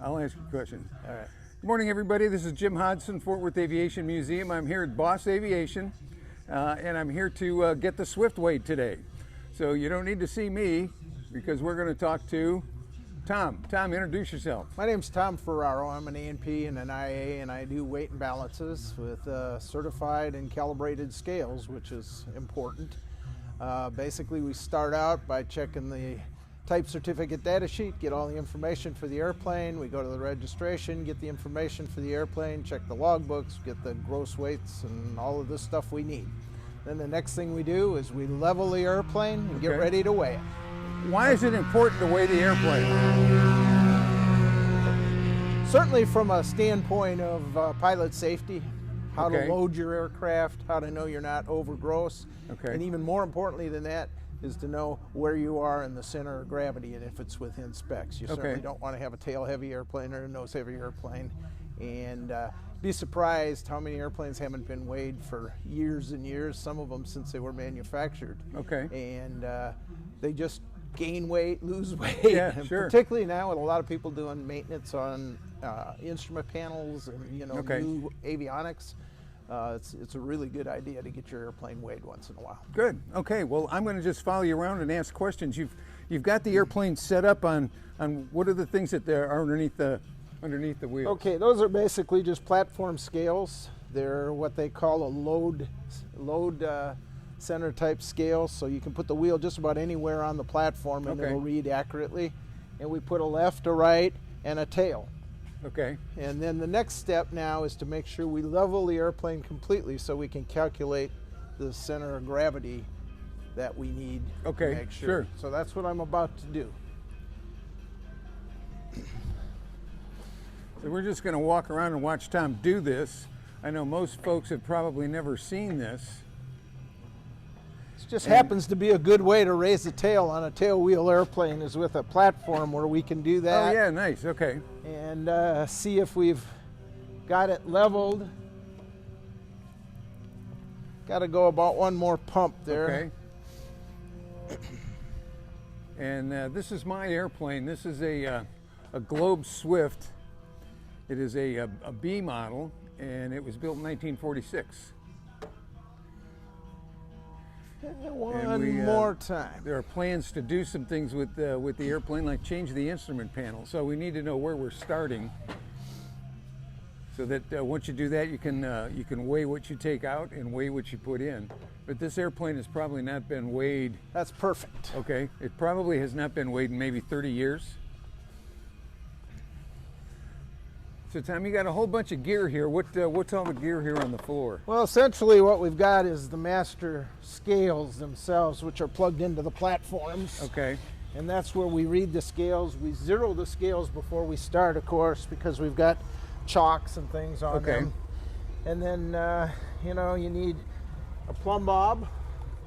I'll ask you a question. All right. Good morning, everybody. This is Jim Hodson, Fort Worth Aviation Museum. I'm here at Boss Aviation, and I'm here to get the Swift weighed today. So you don't need to see me because we're going to talk to Tom. Tom, introduce yourself. My name's Tom Ferraro. I'm an A&P and an IA, and I do weight and balances with certified and calibrated scales, which is important. Basically, we start out by checking the type certificate data sheet, get all the information for the airplane. We go to the registration, get the information for the airplane, check the logbooks, get the gross weights and all of this stuff we need. Then the next thing we do is we level the airplane and get ready to weigh it. Why is it important to weigh the airplane? Certainly from a standpoint of pilot safety, how to load your aircraft, how to know you're not over gross, and even more importantly than that is to know where you are in the center of gravity and if it's within specs. You certainly don't want to have a tail-heavy airplane or a nose-heavy airplane. And be surprised how many airplanes haven't been weighed for years and years, some of them since they were manufactured. And they just gain weight, lose weight. Particularly now with a lot of people doing maintenance on instrument panels and new avionics. It's a really good idea to get your airplane weighed once in a while. Good. Okay. Well, I'm going to just follow you around and ask questions. You've got the airplane set up on what are the things that are underneath the wheels? Okay, those are basically just platform scales. They're what they call a load center type scale, so you can put the wheel just about anywhere on the platform and it'll read accurately. And we put a left, a right, and a tail. And then the next step now is to make sure we level the airplane completely so we can calculate the center of gravity that we need to make sure. So that's what I'm about to do. So we're just going to walk around and watch Tom do this. I know most folks have probably never seen this. It just happens to be a good way to raise the tail on a tail wheel airplane is with a platform where we can do that. Oh yeah, nice, And see if we've got it leveled. Got to go about one more pump there. And this is my airplane. This is a Globe Swift. It is a B model, and it was built in 1946. One more time. There are plans to do some things with the airplane, like change the instrument panel. So we need to know where we're starting, so that once you do that, you can weigh what you take out and weigh what you put in. But this airplane has probably not been weighed. That's perfect. Okay, it probably has not been weighed in maybe 30 years. So Tom, you got a whole bunch of gear here. What's all the gear here on the floor? Well, essentially what we've got is the master scales themselves, which are plugged into the platforms. And that's where we read the scales. We zero the scales before we start, of course, because we've got chocks and things on them. And then, you need a plumb bob.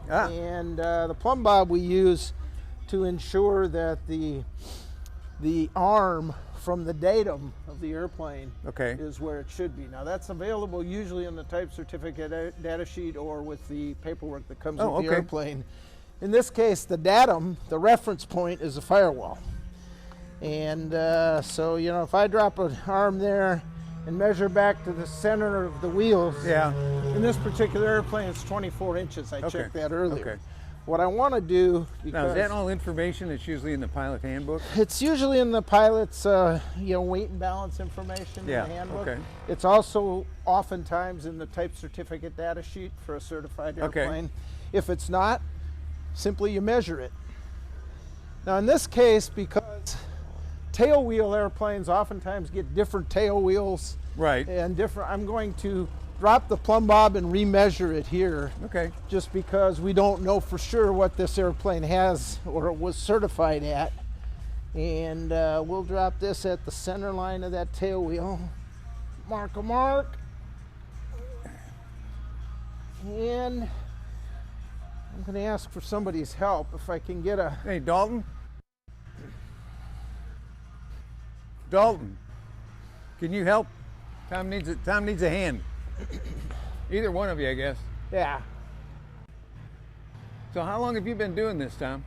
And the plumb bob we use to ensure that the arm from the datum of the airplane is where it should be. Now that's available usually in the type certificate data sheet or with the paperwork that comes with the airplane. In this case, the datum, the reference point, is a firewall. And so, if I drop an arm there and measure back to the center of the wheels, in this particular airplane it's 24 inches. I checked that earlier. What I want to do, now, is that all information that's usually in the pilot handbook? It's usually in the pilot's weight and balance information in the handbook. It's also oftentimes in the type certificate data sheet for a certified airplane. If it's not, simply you measure it. Now in this case, because tail wheel airplanes oftentimes get different tail wheels and different, I'm going to drop the plumb bob and remeasure it here. Just because we don't know for sure what this airplane has or was certified at. And we'll drop this at the center line of that tail wheel. Mark a mark. And I'm going to ask for somebody's help if I can get a... Hey, Dalton? Dalton, can you help? Tom needs a hand. Either one of you, I guess. Yeah. So how long have you been doing this, Tom?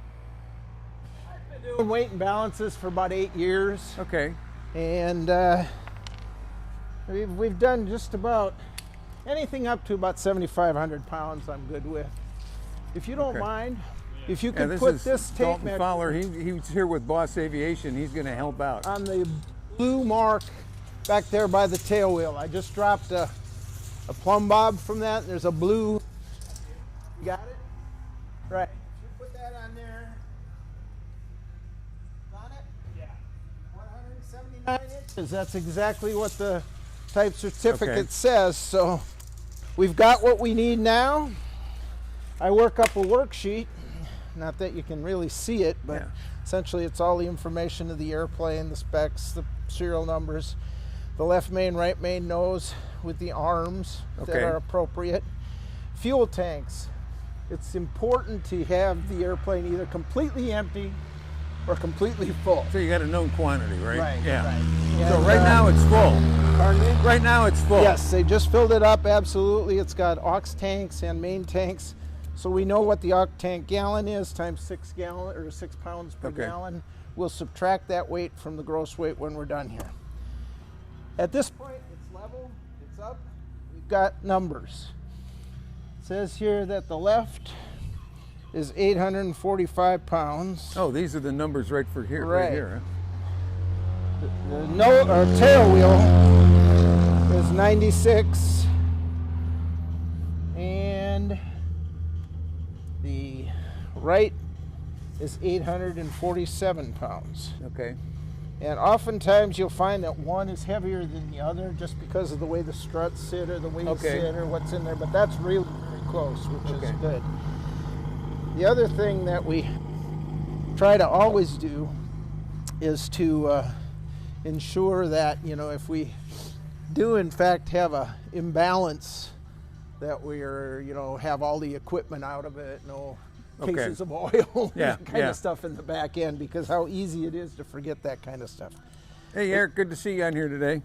I've been doing weight and balances for about 8 years. Okay. And we've done just about anything up to about 7,500 pounds I'm good with. If you don't mind, if you could put this tape Dalton Fowler, he's here with Boss Aviation. He's going to help out. On the blue mark back there by the tail wheel. I just dropped a plumb bob from that. There's a blue. You got it? Right. If you put that on there. On it? Yeah. 179 inches. That's exactly what the type certificate says. So we've got what we need now. I work up a worksheet. Not that you can really see it, but essentially it's all the information of the airplane, the specs, the serial numbers, the left main, right main nose with the arms that are appropriate. Fuel tanks. It's important to have the airplane either completely empty or completely full. So you got a known quantity, right? Right, yeah. right. So right now it's full. Pardon me? Right now it's full. Yes, they just filled it up, absolutely. It's got aux tanks and main tanks. So we know what the octank gallon is times 6 pounds per gallon. We'll subtract that weight from the gross weight when we're done here. At this point, it's level, it's up. We've got numbers. It says here that the left is 845 pounds. Oh, these are the numbers right for here, right here. Huh? The tail wheel is 96, and the right is 847 pounds. Okay. And oftentimes you'll find that one is heavier than the other just because of the way the struts sit or the way you sit or what's in there, but that's really very close, which is good. The other thing that we try to always do is to ensure that, you know, if we do in fact have a imbalance, that we are, you know, have all the equipment out of it, no cases of oil, that kind of stuff in the back end, because how easy it is to forget that kind of stuff. Hey Eric, good to see you on here today.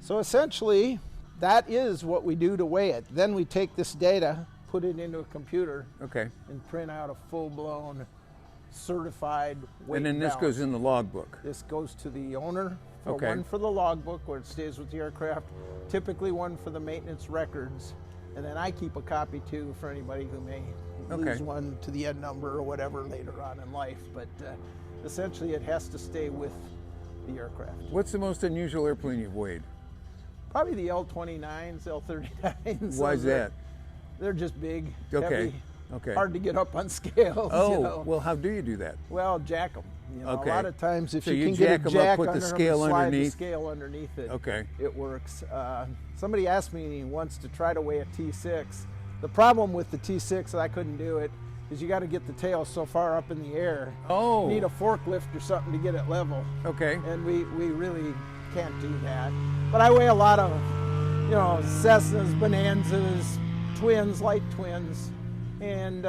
So essentially, that is what we do to weigh it. Then we take this data, put it into a computer, and print out a full-blown certified weight and then this balance. goes in the logbook. This goes to the owner. One for the logbook where it stays with the aircraft, typically one for the maintenance records, and then I keep a copy too for anybody who may lose one to the end number or whatever later on in life. But essentially it has to stay with the aircraft. What's the most unusual airplane you've weighed? Probably the L-29s, L-39s. Why is that? They're just big, heavy, Okay. Hard to get up on scales. Oh, you know. well, how do you do that? Well, jack them. You know, Okay. A lot of times, if So you you can jack get a 'em up, jack put the under 'em scale and slide underneath? the scale underneath it, Okay. it works. Somebody asked me once to try to weigh a T6. The problem with the T6, I couldn't do it, is you got to get the tail so far up in the air. Oh. You need a forklift or something to get it level. Okay. And we really can't do that. But I weigh a lot of, you know, Cessnas, Bonanzas, twins, light twins. And,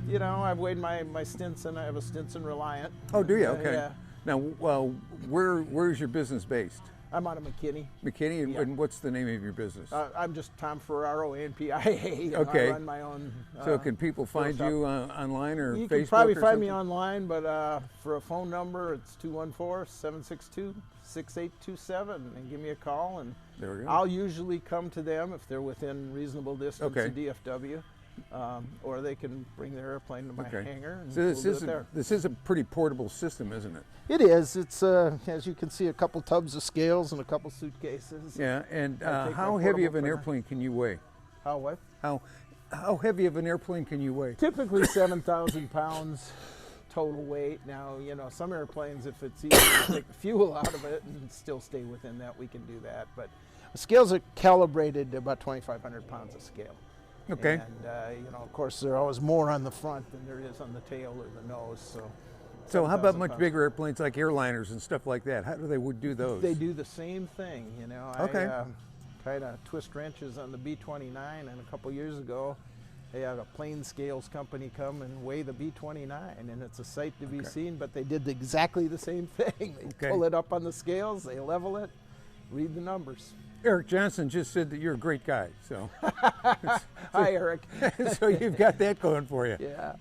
you know, I've weighed my Stinson. I have a Stinson Reliant. Oh, do you? Okay. Yeah. Now, well, where's your business based? I'm out of McKinney. McKinney, and what's the name of your business? I'm just Tom Ferraro, ANPIA. You know, Okay. I run my own. So can people find you online or You Facebook? can probably or find something? me online, but for a phone number, it's 214-762-6827, and give me a call, and there we go. I'll usually come to them if they're within reasonable distance of DFW. Or they can bring their airplane to my hangar. And so this this is a pretty portable system, isn't it? It is. It's as you can see, a couple tubs of scales and a couple suitcases. Yeah. And how heavy of an airplane can you weigh? How what? How heavy of an airplane can you weigh? Typically 7,000 pounds total weight. Now, you know, some airplanes, if it's easy to take the fuel out of it and still stay within that, we can do that. But the scales are calibrated to about 2,500 pounds of scale. Okay. And, you know, of course, there are always more on the front than there is on the tail or the nose. So how about much bigger airplanes like airliners and stuff like that? How do they do those? They do the same thing, you know. Okay. I tried to twist wrenches on the B-29, and a couple years ago, they had a plane scales company come and weigh the B-29, and it's a sight to be seen, but they did exactly the same thing. They pull it up on the scales, they level it, read the numbers. Eric Johnson just said that you're a great guy, so. Hi, Eric. So you've got that going for you. Yeah.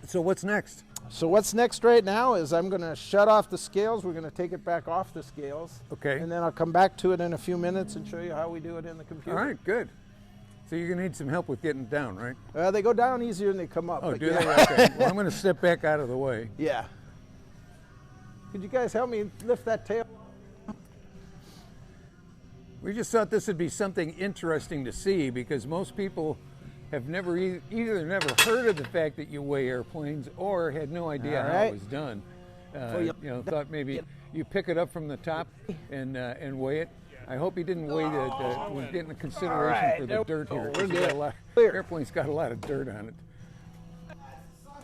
So what's next? So what's next right now is I'm going to shut off the scales. We're going to take it back off the scales. Okay. And then I'll come back to it in a few minutes and show you how we do it in the computer. All right, good. So you're going to need some help with getting it down, right? They go down easier than they come up. Oh, do they? Okay. Well, I'm going to step back out of the way. Yeah. Could you guys help me lift that tail? We just thought this would be something interesting to see because most people have never either never heard of the fact that you weigh airplanes or had no idea how it was done. Thought maybe you pick it up from the top and weigh it. I hope you didn't weigh was getting consideration for the dirt here. Airplane's got a lot of dirt on it.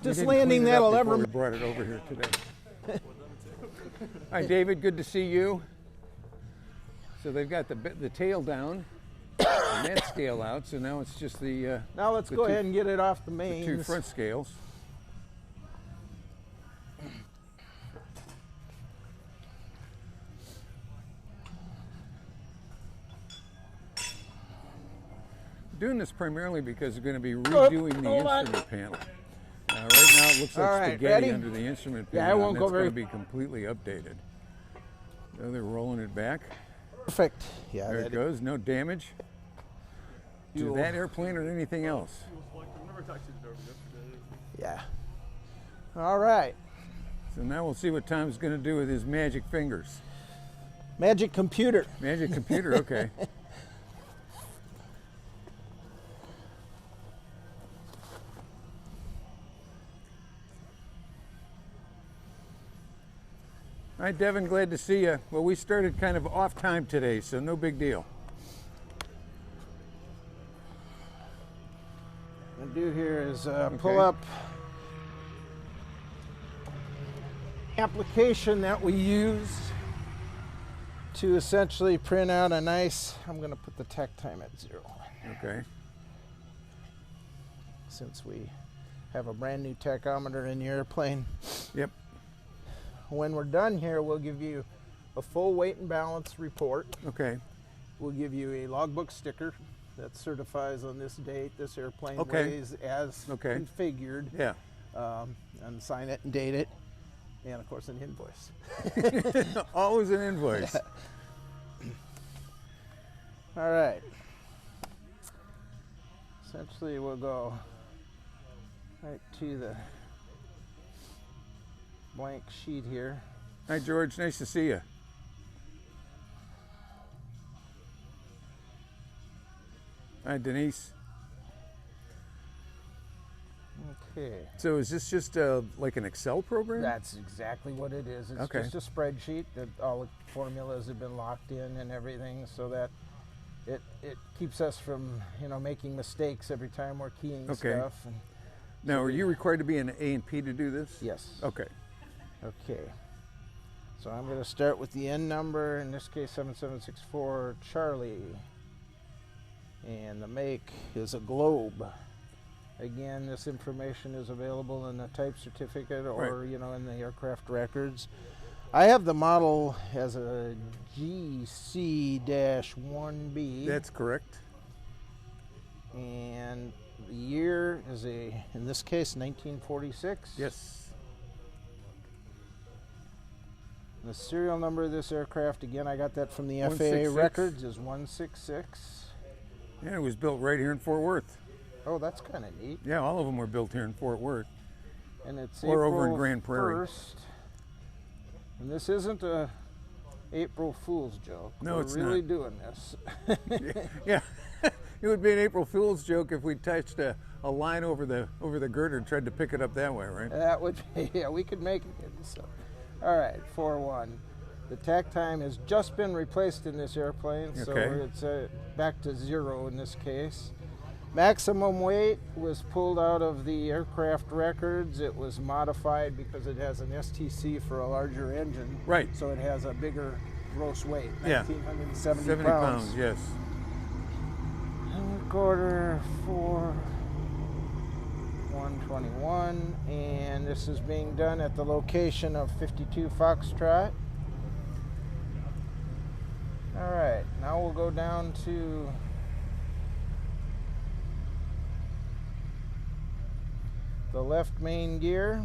Just landing that'll ever. We brought it over here today. Hi, David. Good to see you. So they've got the tail down and that scale out. So now it's just the. Now let's go ahead and get it off the mains. The two front scales. Doing this primarily because we're going to be redoing the instrument panel. Right now it looks like spaghetti under the instrument panel. Yeah, it won't go very. It's going to be completely updated. So they're rolling it back. Perfect. Yeah. There it goes. No damage to that airplane or anything else. Yeah. All right. So now we'll see what Tom's going to do with his magic fingers. Magic computer. Magic computer. Okay. All right, Devin, glad to see you. Well, we started kind of off time today, so no big deal. What I do here is pull up application that we use to essentially print out a nice, I'm going to put the tach time at 0. Okay. Since we have a brand new tachometer in the airplane. Yep. When we're done here, we'll give you a full weight and balance report. Okay. We'll give you a logbook sticker that certifies on this date this airplane weighs as configured. Yeah. And sign it and date it. And of course an invoice. Always an invoice. All right. Essentially we'll go right to the blank sheet here. Hi, George. Nice to see you. Hi, Denise. Okay. So is this just like an Excel program? That's exactly what it is. It's just a spreadsheet that all the formulas have been locked in and everything, so that it keeps us from making mistakes every time we're keying stuff. And now, are you required to be an A&P to do this? Yes. Okay. Okay, so I'm going to start with the N number, in this case 7764 Charlie, and the make is a Globe. Again, this information is available in the type certificate or in the aircraft records. I have the model as a GC-1B. That's correct. And the year is in this case 1946. Yes. The serial number of this aircraft, again, I got that from the FAA records, is 166. Yeah, it was built right here in Fort Worth. Oh, that's kind of neat. Yeah, all of them were built here in Fort Worth. And it's or April over in Grand Prairie. 1st. And this isn't a April Fool's joke. No, it's not. We're really not. doing this. Yeah, it would be an April Fool's joke if we touched a line over the girder and tried to pick it up that way, right? That would be, yeah, we could make it. So. All right, 4-1. The tach time has just been replaced in this airplane, so it's back to 0 in this case. Maximum weight was pulled out of the aircraft records. It was modified because it has an STC for a larger engine. Right. So it has a bigger gross weight, yeah. 1,970 70 pounds, yes. Quarter 4. 121, and this is being done at the location of 52 Foxtrot. All right, now we'll go down to The left main gear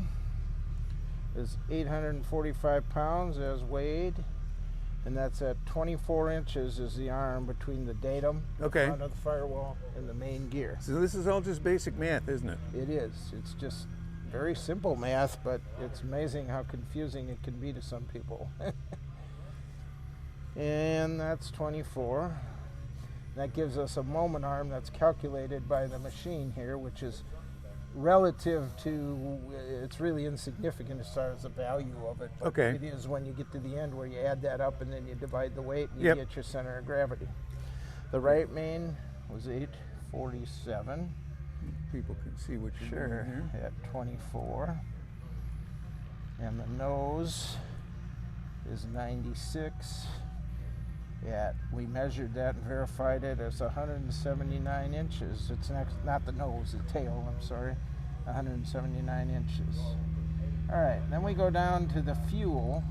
is 845 pounds as weighed, and that's at 24 inches is the arm between the datum, okay, front of the firewall, and the main gear. So this is all just basic math, isn't it? It is. It's just very simple math, but it's amazing how confusing it can be to some people. And that's 24. That gives us a moment arm that's calculated by the machine here, which is relative to, it's really insignificant as far as the value of it. But okay. It is when you get to the end where you add that up and then you divide the weight and you yep. get your center of gravity. The right main was 847. People can see what you're doing here. At 24. And the nose is 96. We measured that and verified it as 179 inches. It's not the nose, the tail, I'm sorry. 179 inches. All right, then we go down to the fuel,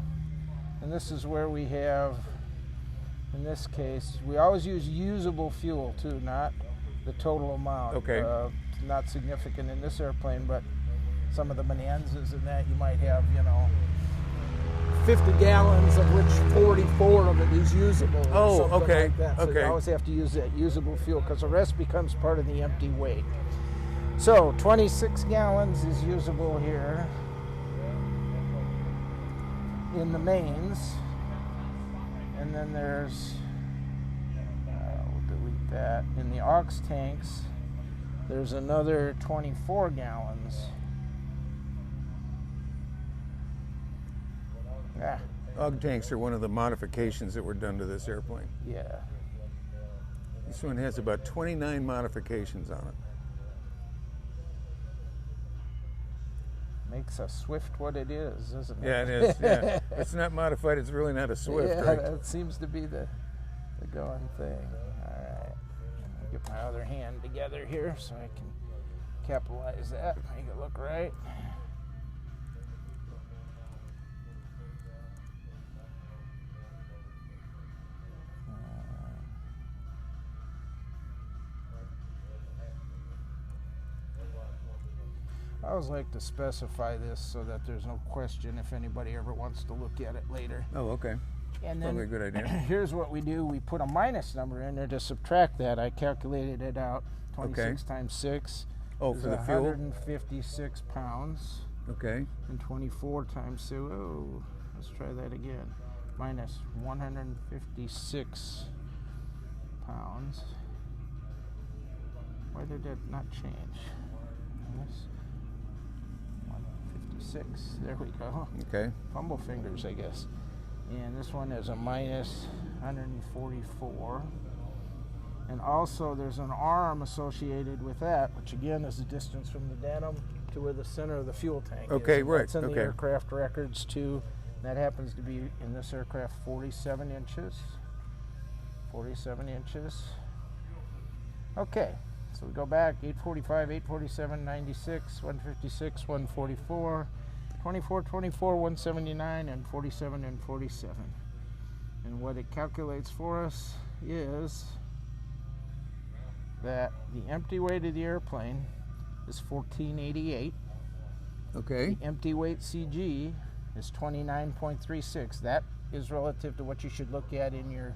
and this is where we have, in this case, we always use usable fuel too, not the total amount. Okay. Not significant in this airplane, but some of the bonanzas and that you might have, 50 gallons of which 44 of it is usable. Oh, or something okay. Like that. So okay. you always have to use that usable fuel because the rest becomes part of the empty weight. So 26 gallons is usable here in the mains, and then there's, we'll delete that. In the aux tanks, there's another 24 gallons. AUG tanks are one of the modifications that were done to this airplane. Yeah. This one has about 29 modifications on it. Makes a Swift what it is, isn't it? Yeah, it is. Yeah. It's not modified, it's really not a Swift, yeah, right? That seems to be the going thing. All right. I'll get my other hand together here so I can capitalize that, make it look right. I always like to specify this so that there's no question if anybody ever wants to look at it later. Oh, okay. And then probably a good idea. Here's what we do. We put a minus number in there to subtract that. I calculated it out. 26 times 6 is for the fuel? 156 pounds. Okay. And 24 times 2, let's try that again. Minus 156 pounds. Why did that not change? Minus 156. There we go. Okay. Fumble fingers, I guess. And this one is a minus 144. And also there's an arm associated with that, which again is the distance from the datum to where the center of the fuel tank okay, is. Right. That's in okay. the aircraft records too. That happens to be in this aircraft 47 inches. 47 inches. Okay, so we go back 845, 847, 96, 156, 144, 24, 24, 179, and 47 and 47. And what it calculates for us is that the empty weight of the airplane is 1488. Okay. The empty weight CG is 29.36. That is relative to what you should look at in your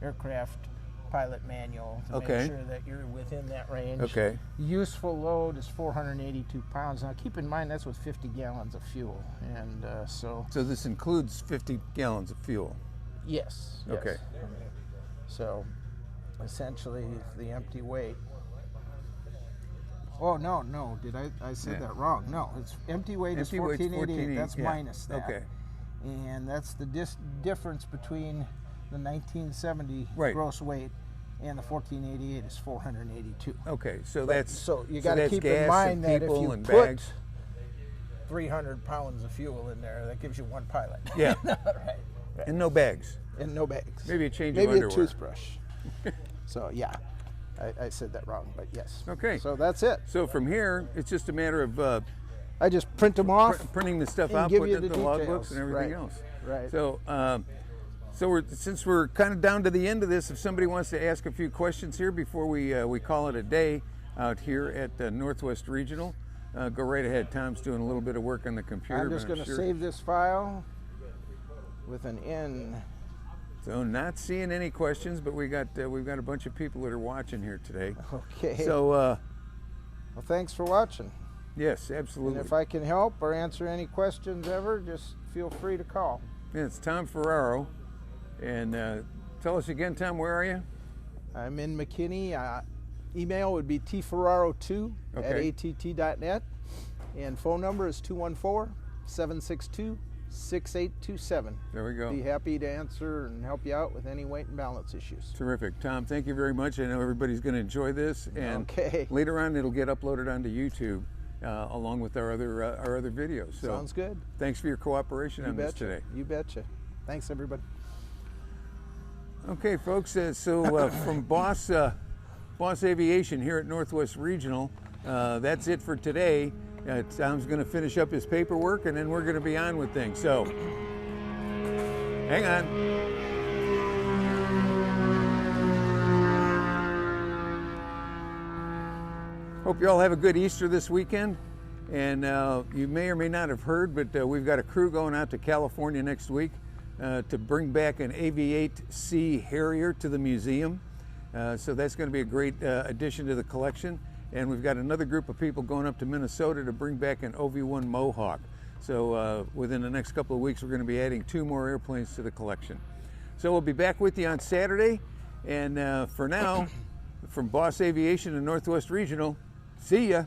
aircraft pilot manual to make sure that you're within that range. Okay. Useful load is 482 pounds. Now keep in mind that's with 50 gallons of fuel. And so this includes 50 gallons of fuel? Yes. Okay. So essentially the empty weight. Oh, no. Did I said that wrong? No, it's empty weight is 1488. That's minus that. Okay. And that's the difference between the 1970 gross weight and the 1488 is 482. Okay, so you got to keep in mind that if you put bags. 300 pounds of fuel in there, that gives you one pilot. Yeah. right. And no bags. And no bags. Maybe a change of underwear. Maybe a toothbrush. So yeah, I said that wrong, but yes. Okay. So that's it. So from here, it's just a matter of I just print them off, printing the stuff out, putting it in the logbooks and everything else. Right. So, since we're kind of down to the end of this, if somebody wants to ask a few questions here before we call it a day out here at Northwest Regional, go right ahead. Tom's doing a little bit of work on the computer. I'm just going to save this file with an N. So not seeing any questions, but we've got a bunch of people that are watching here today. Okay. So, well, thanks for watching. Yes, absolutely. And if I can help or answer any questions ever, just feel free to call. Yeah, it's Tom Ferraro. And tell us again, Tom, where are you? I'm in McKinney. Email would be tferraro2@att.net. And phone number is 214-762-6827. There we go. Be happy to answer and help you out with any weight and balance issues. Terrific. Tom, thank you very much. I know everybody's going to enjoy this. And later on, it'll get uploaded onto YouTube along with our other videos. So sounds good. Thanks for your cooperation on this today. You betcha. Thanks, everybody. Okay, folks. So from Boss Aviation here at Northwest Regional, that's it for today. Tom's going to finish up his paperwork, and then we're going to be on with things. So, hang on. Hope you all have a good Easter this weekend. And you may or may not have heard, but we've got a crew going out to California next week to bring back an Aviate-C Harrier to the museum. So that's going to be a great addition to the collection. And we've got another group of people going up to Minnesota to bring back an OV-1 Mohawk. So within the next couple of weeks, we're going to be adding 2 more airplanes to the collection. So we'll be back with you on Saturday. And for now, from Boss Aviation and Northwest Regional, see ya.